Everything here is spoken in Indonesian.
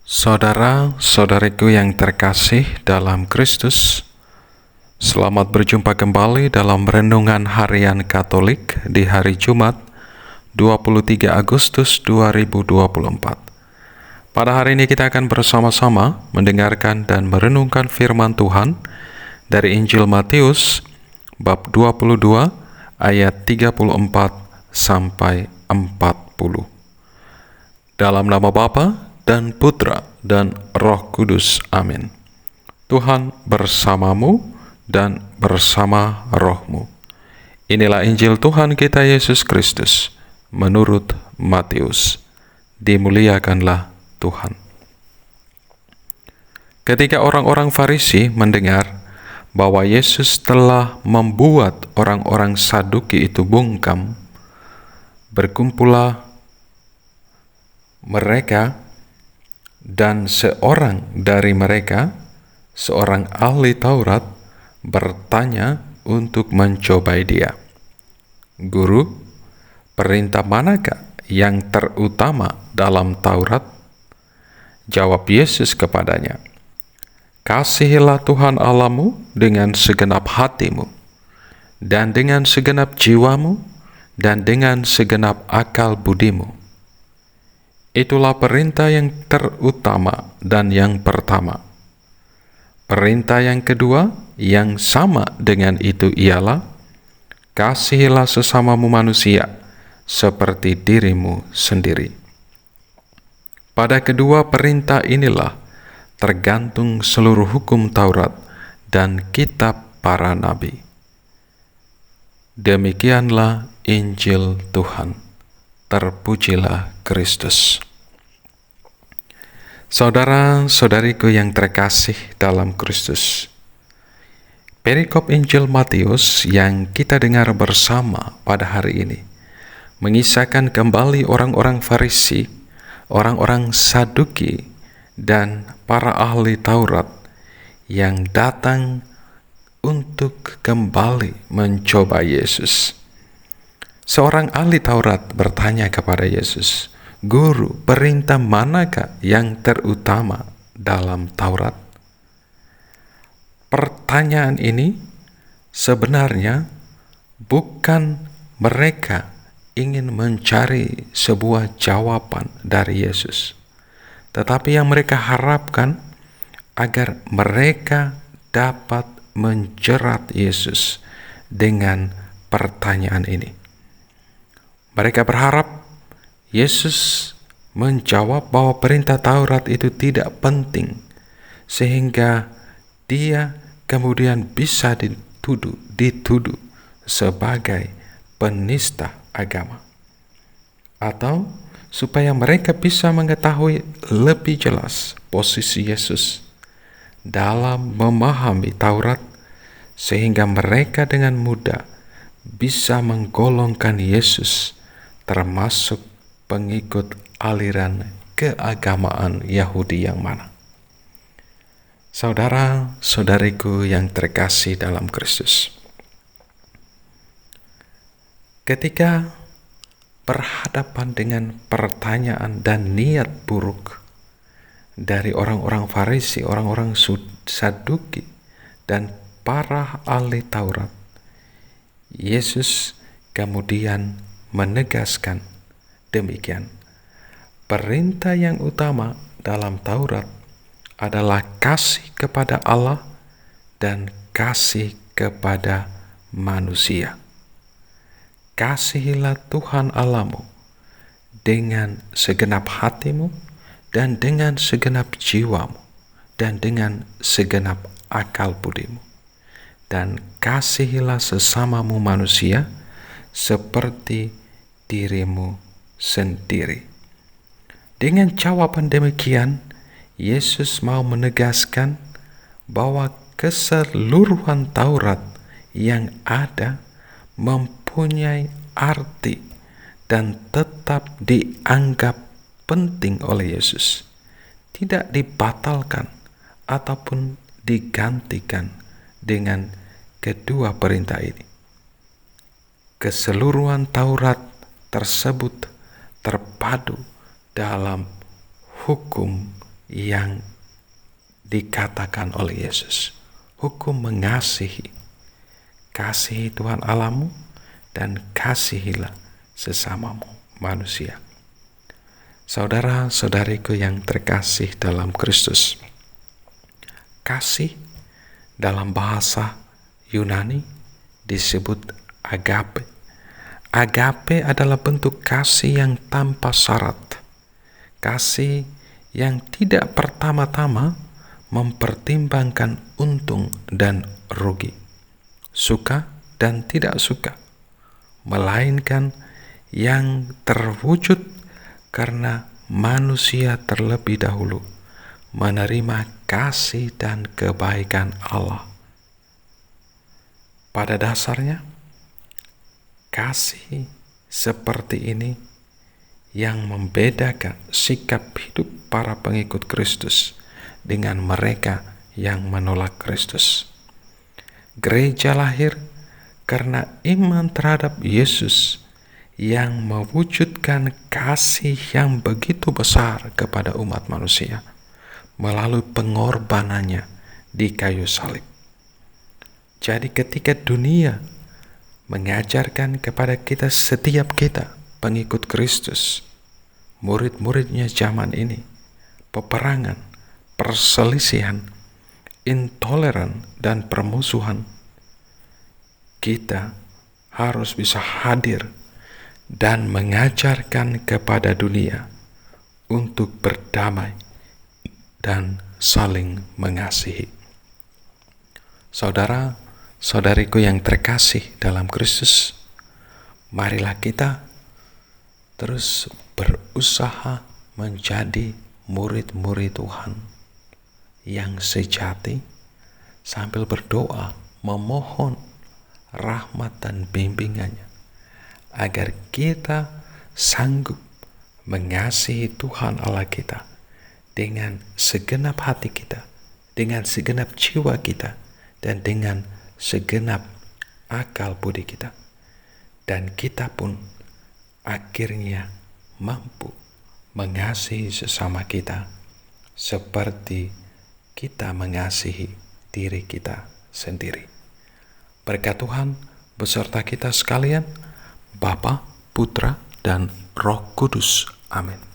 Saudara-saudariku yang terkasih dalam Kristus, selamat berjumpa kembali dalam Renungan Harian Katolik di hari Jumat 23 Agustus 2024. Pada hari ini kita akan bersama-sama mendengarkan dan merenungkan firman Tuhan dari Injil Matius bab 22 ayat 34 sampai 40. Dalam nama Bapa dan Putra dan Roh Kudus. Amin. Tuhan bersamamu dan bersama rohmu. Inilah Injil Tuhan kita Yesus Kristus menurut Matius. Dimuliakanlah Tuhan. Ketika orang-orang Farisi mendengar bahwa Yesus telah membuat orang-orang Saduki itu bungkam, berkumpullah mereka, dan seorang dari mereka, seorang ahli Taurat, bertanya untuk mencobai dia, "Guru, perintah manakah yang terutama dalam Taurat?" Jawab Yesus kepadanya, "Kasihilah Tuhan Allahmu dengan segenap hatimu, dan dengan segenap jiwamu, dan dengan segenap akal budimu. Itulah perintah yang terutama dan yang pertama. Perintah yang kedua yang sama dengan itu ialah, kasihilah sesamamu manusia seperti dirimu sendiri. Pada kedua perintah inilah tergantung seluruh hukum Taurat dan kitab para nabi." Demikianlah Injil Tuhan. Terpujilah Kristus. Saudara-saudariku yang terkasih dalam Kristus, perikop Injil Matius yang kita dengar bersama pada hari ini mengisahkan kembali orang-orang Farisi, orang-orang Saduki, dan para ahli Taurat yang datang untuk kembali mencoba Yesus. Seorang ahli Taurat bertanya kepada Yesus, "Guru, perintah manakah yang terutama dalam Taurat?" Pertanyaan ini sebenarnya bukan mereka ingin mencari sebuah jawaban dari Yesus, tetapi yang mereka harapkan agar mereka dapat menjerat Yesus dengan pertanyaan ini. Mereka berharap Yesus menjawab bahwa perintah Taurat itu tidak penting, sehingga dia kemudian bisa dituduh sebagai penista agama, atau supaya mereka bisa mengetahui lebih jelas posisi Yesus dalam memahami Taurat, sehingga mereka dengan mudah bisa menggolongkan Yesus termasuk pengikut aliran keagamaan Yahudi yang mana. Saudara-saudariku yang terkasih dalam Kristus, ketika berhadapan dengan pertanyaan dan niat buruk dari orang-orang Farisi, orang-orang Saduki, dan para ahli Taurat, Yesus kemudian menegaskan demikian. Perintah yang utama dalam Taurat adalah kasih kepada Allah dan kasih kepada manusia. Kasihilah Tuhan Allahmu dengan segenap hatimu, dan dengan segenap jiwamu, dan dengan segenap akal budimu. Dan kasihilah sesamamu manusia seperti dirimu sendiri. Dengan jawaban demikian, Yesus mau menegaskan bahwa keseluruhan Taurat yang ada mempunyai arti dan tetap dianggap penting oleh Yesus, tidak dibatalkan ataupun digantikan dengan kedua perintah ini. Keseluruhan Taurat tersebut terpadu dalam hukum yang dikatakan oleh Yesus. Hukum mengasihi. Kasihi Tuhan Allahmu dan kasihilah sesamamu manusia. Saudara-saudariku yang terkasih dalam Kristus, kasih dalam bahasa Yunani disebut agape. Agape adalah bentuk kasih yang tanpa syarat. Kasih yang tidak pertama-tama mempertimbangkan untung dan rugi, suka dan tidak suka, melainkan yang terwujud karena manusia terlebih dahulu menerima kasih dan kebaikan Allah. Pada dasarnya, kasih seperti ini yang membedakan sikap hidup para pengikut Kristus dengan mereka yang menolak Kristus. Gereja lahir karena iman terhadap Yesus yang mewujudkan kasih yang begitu besar kepada umat manusia melalui pengorbanannya di kayu salib. Jadi ketika dunia mengajarkan kepada kita, setiap kita pengikut Kristus, murid-muridnya zaman ini, peperangan, perselisihan, intoleran, dan permusuhan, kita harus bisa hadir dan mengajarkan kepada dunia untuk berdamai dan saling mengasihi. Saudara-saudariku yang terkasih dalam Kristus, marilah kita terus berusaha menjadi murid-murid Tuhan yang sejati, sambil berdoa memohon rahmat dan bimbingannya, agar kita sanggup mengasihi Tuhan Allah kita dengan segenap hati kita, dengan segenap jiwa kita, dan dengan segenap akal budi kita. Dan kita pun akhirnya mampu mengasihi sesama kita seperti kita mengasihi diri kita sendiri. Berkat Tuhan beserta kita sekalian, Bapa, Putra, dan Roh Kudus. Amin.